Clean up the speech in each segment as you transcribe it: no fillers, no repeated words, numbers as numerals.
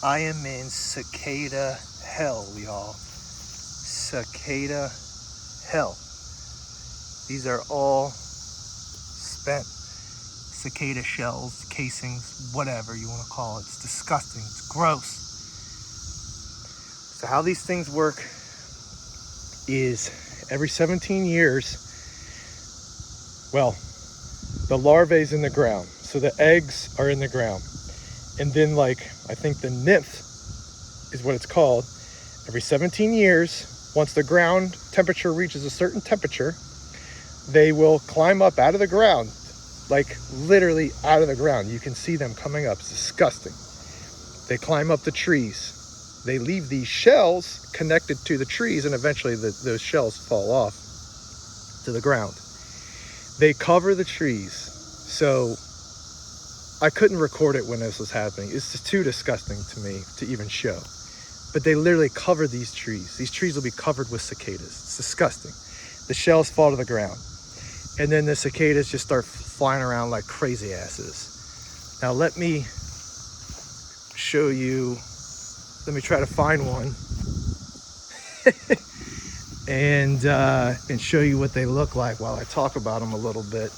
I am in Cicada Hell, y'all. Cicada Hell. These are all spent cicada shells, casings, whatever you want to call it. It's disgusting. It's gross. So how these things work is every 17 years, well, the larvae's in the ground. So the eggs are in the ground. And then, like, I think the nymph is what it's called. Every 17 years, once the ground temperature reaches a certain temperature, they will climb up out of the ground, like literally out of the ground. You can see them coming up. It's disgusting. They climb up the trees. They leave these shells connected to the trees, and eventually those shells fall off to the ground. They cover the trees. So I couldn't record it when this was happening. It's just too disgusting to me to even show. But they literally cover these trees. These trees will be covered with cicadas. It's disgusting. The shells fall to the ground. And then the cicadas just start flying around like crazy asses. Now let me show you, let me try to find one and show you what they look like while I talk about them a little bit.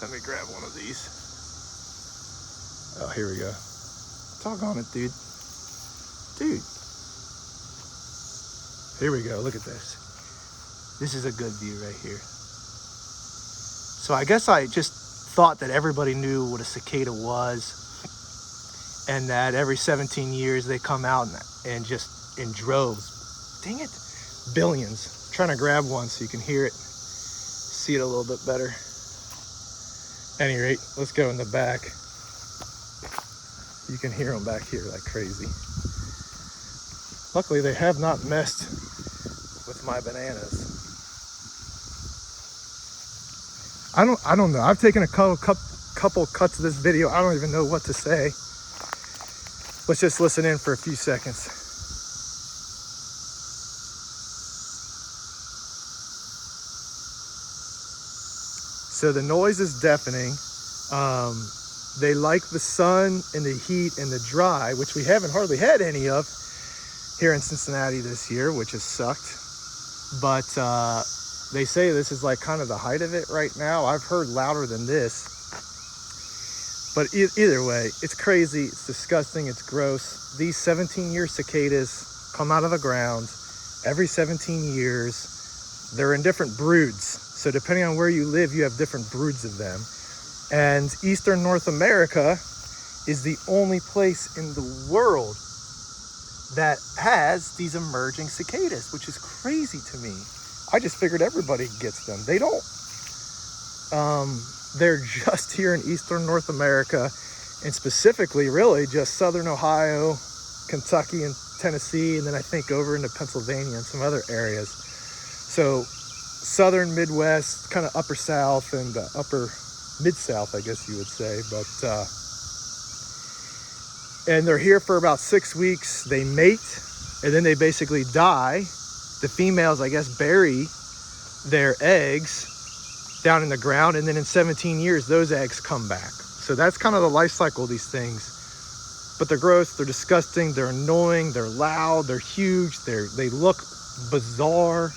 Let me grab one of these. Oh, here we go. Talk on it, dude. Dude. Here we go. Look at this. This is a good view right here. So I guess I just thought that everybody knew what a cicada was, and that every 17 years they come out and just in droves. Dang it. Billions. I'm trying to grab one so you can hear it, see it a little bit better. At any rate, let's go in the back. You can hear them back here like crazy. Luckily, they have not messed with my bananas. I don't know. I've taken a couple cuts of this video. I don't even know what to say. Let's just listen in for a few seconds. So the noise is deafening. They like the sun and the heat and the dry, which we haven't hardly had any of here in Cincinnati this year, which has sucked. But they say this is like kind of the height of it right now. I've heard louder than this. But either way, it's crazy, it's disgusting, it's gross. These 17-year cicadas come out of the ground every 17 years. They're in different broods. So depending on where you live, you have different broods of them. And Eastern North America is the only place in the world that has these emerging cicadas, which is crazy to me. I just figured everybody gets them. They don't. They're just here in Eastern North America, and specifically really just Southern Ohio, Kentucky, and Tennessee, and then I think over into Pennsylvania and some other areas. So Southern Midwest, kind of upper South and upper Mid-South, I guess you would say. But and they're here for about 6 weeks. They mate, and then they basically die. The females, I guess, bury their eggs down in the ground, and then in 17 years, those eggs come back. So that's kind of the life cycle of these things. But they're gross, they're disgusting, they're annoying, they're loud, they're huge, they look bizarre.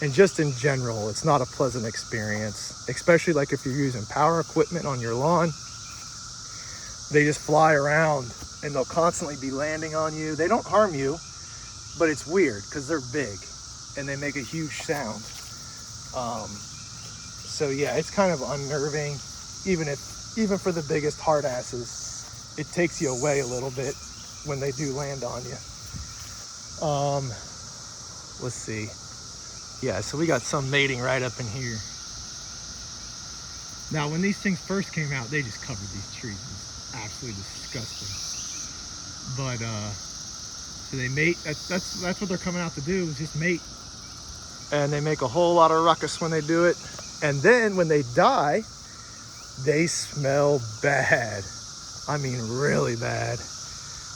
And just in general, it's not a pleasant experience, especially like if you're using power equipment on your lawn. They just fly around and they'll constantly be landing on you. They don't harm you, but it's weird because they're big and they make a huge sound. So yeah, it's kind of unnerving. Even for the biggest hard asses, it takes you away a little bit when they do land on you. Let's see. Yeah, so we got some mating right up in here. Now, when these things first came out, they just covered these trees. It's absolutely disgusting. But so they mate. That's what they're coming out to do, is just mate. And they make a whole lot of ruckus when they do it. And then when they die, they smell bad. I mean, really bad.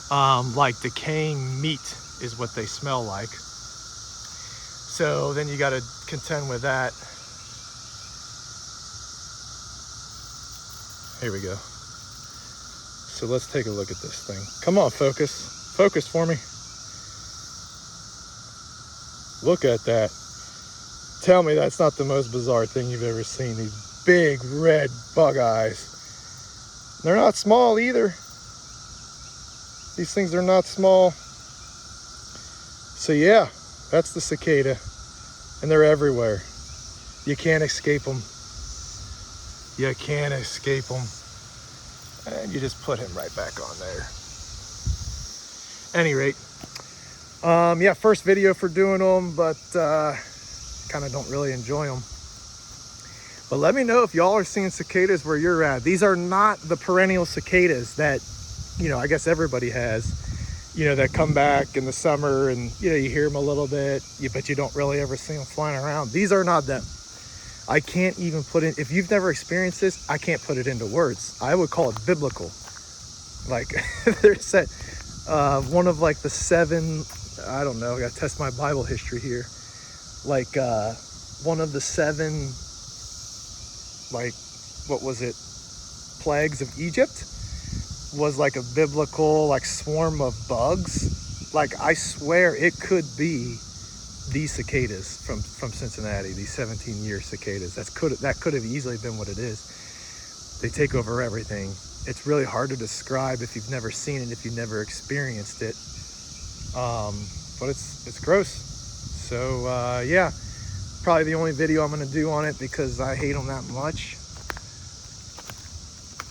Like decaying meat is what they smell like. So then you got to contend with that. Here we go. So let's take a look at this thing. Come on, focus. Focus for me. Look at that. Tell me that's not the most bizarre thing you've ever seen. These big red bug eyes. They're not small either. These things are not small. So yeah, that's the cicada. And they're everywhere. You can't escape them. You can't escape them. And you just put him right back on there. Any rate, yeah, first video for doing them, but kind of don't really enjoy them. But let me know if y'all are seeing cicadas where you're at. These are not the perennial cicadas that, you know, I guess everybody has, you know, that come back in the summer and, you know, you hear them a little bit, but you don't really ever see them flying around. These are not them. I can't even put in, if you've never experienced this, I can't put it into words. I would call it biblical. Like there's that, one of like the 7, I don't know, I gotta test my Bible history here. Like one of the 7, like, what was it? Plagues of Egypt was like a biblical, like, swarm of bugs. Like, I swear it could be these cicadas from Cincinnati, these 17-year cicadas. That could have easily been what it is. They take over everything. It's really hard to describe if you've never seen it, if you've never experienced it. But it's gross. So yeah, probably the only video I'm gonna do on it because I hate them that much.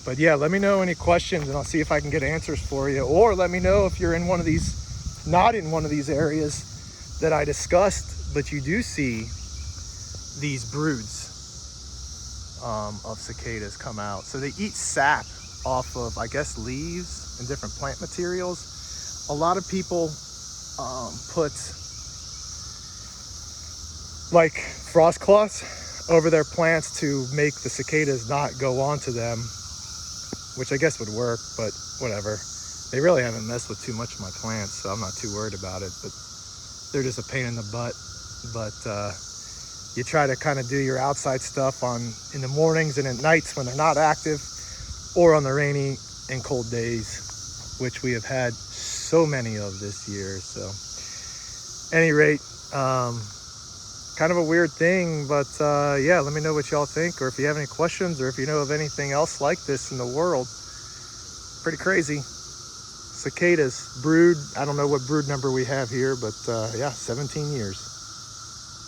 But yeah, let me know any questions and I'll see if I can get answers for you. Or let me know if you're in one of these, not in one of these areas that I discussed, but you do see these broods of cicadas come out. So they eat sap off of, I guess, leaves and different plant materials. A lot of people put like frost cloths over their plants to make the cicadas not go onto them, which I guess would work, but whatever. They really haven't messed with too much of my plants, so I'm not too worried about it, but they're just a pain in the butt. But you try to kind of do your outside stuff in the mornings and at nights when they're not active, or on the rainy and cold days, which we have had so many of this year. So any rate, kind of a weird thing, but yeah, let me know what y'all think, or if you have any questions, or if you know of anything else like this in the world. Pretty crazy. Cicadas brood, I don't know what brood number we have here, but yeah, 17 years.